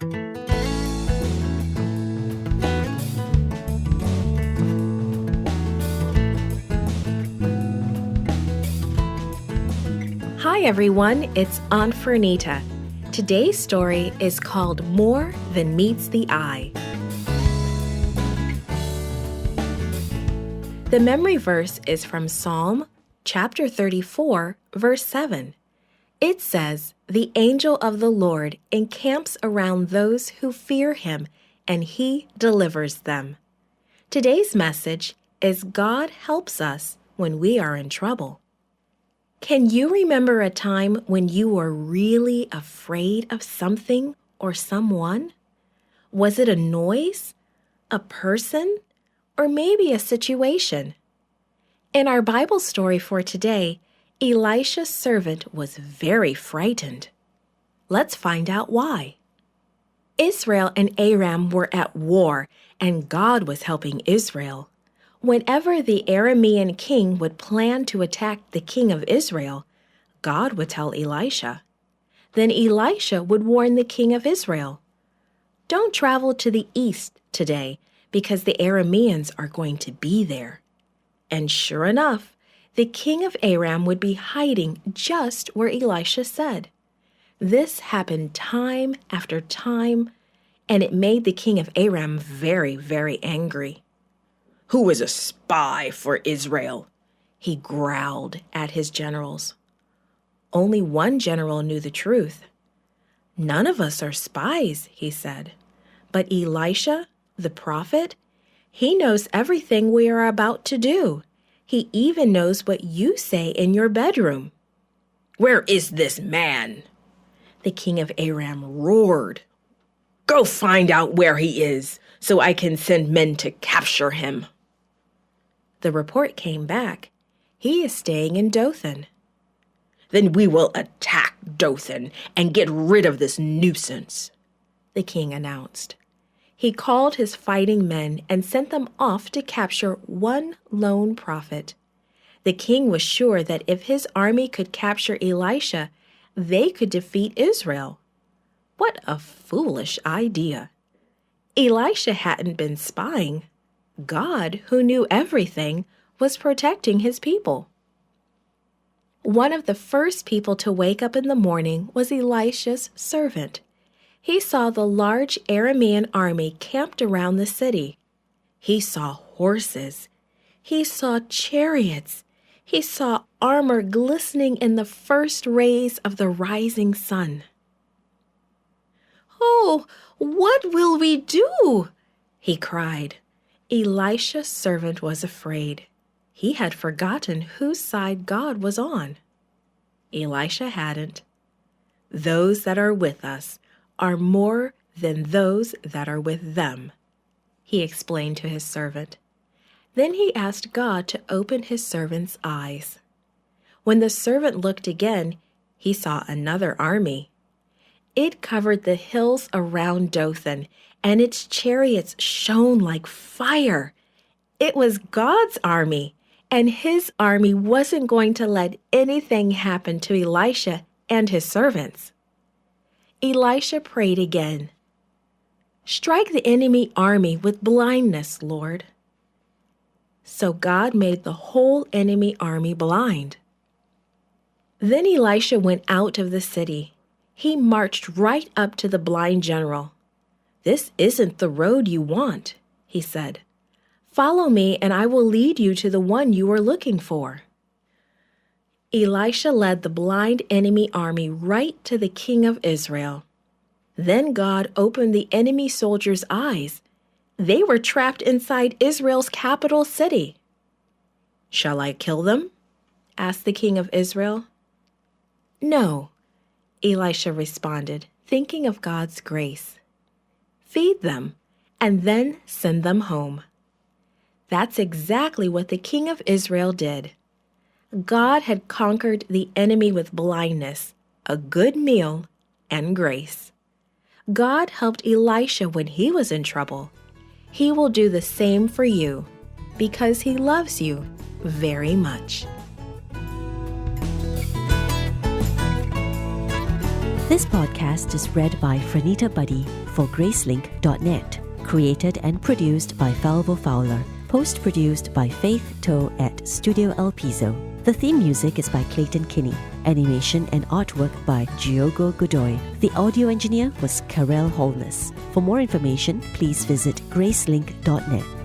Hi everyone, it's Aunt Fernita. Today's story is called More Than Meets the Eye. The memory verse is from Psalm chapter 34, verse 7. It says, "The angel of the Lord encamps around those who fear him, and he delivers them." Today's message is God helps us when we are in trouble. Can you remember a time when you were really afraid of something or someone? Was it a noise, a person, or maybe a situation? In our Bible story for today, Elisha's servant was very frightened. Let's find out why. Israel and Aram were at war, and God was helping Israel. Whenever the Aramean king would plan to attack the king of Israel, God would tell Elisha. Then Elisha would warn the king of Israel, "Don't travel to the east today because the Arameans are going to be there." And sure enough, the king of Aram would be hiding just where Elisha said. This happened time after time, and it made the king of Aram very, very angry. "Who is a spy for Israel?" he growled at his generals. Only one general knew the truth. "None of us are spies," he said. "But Elisha, the prophet, he knows everything we are about to do. He even knows what you say in your bedroom." "Where is this man?" the king of Aram roared. "Go find out where he is so I can send men to capture him." The report came back. "He is staying in Dothan." "Then we will attack Dothan and get rid of this nuisance," the king announced. He called his fighting men and sent them off to capture one lone prophet. The king was sure that if his army could capture Elisha, they could defeat Israel. What a foolish idea. Elisha hadn't been spying. God, who knew everything, was protecting his people. One of the first people to wake up in the morning was Elisha's servant. He saw the large Aramean army camped around the city. He saw horses. He saw chariots. He saw armor glistening in the first rays of the rising sun. "Oh, what will we do?" he cried. Elisha's servant was afraid. He had forgotten whose side God was on. Elisha hadn't. "Those that are with us are more than those that are with them," he explained to his servant. Then he asked God to open his servant's eyes. When the servant looked again, he saw another army. It covered the hills around Dothan, and its chariots shone like fire. It was God's army, and his army wasn't going to let anything happen to Elisha and his servants. Elisha prayed again. "Strike the enemy army with blindness, Lord." So God made the whole enemy army blind. Then Elisha went out of the city. He marched right up to the blind general. "This isn't the road you want," he said. "Follow me and I will lead you to the one you are looking for." Elisha led the blind enemy army right to the king of Israel. Then God opened the enemy soldiers' eyes. They were trapped inside Israel's capital city. "Shall I kill them?" asked the king of Israel. "No," Elisha responded, thinking of God's grace. "Feed them, and then send them home." That's exactly what the king of Israel did. God had conquered the enemy with blindness, a good meal, and grace. God helped Elisha when he was in trouble. He will do the same for you because he loves you very much. This podcast is read by Franita Buddy for Gracelink.net. Created and produced by Falvo Fowler. Post-produced by Faith Toe at Studio El Piso. The theme music is by Clayton Kinney. Animation and artwork by Giogo Godoy. The audio engineer was Karel Holness. For more information, please visit Gracelink.net.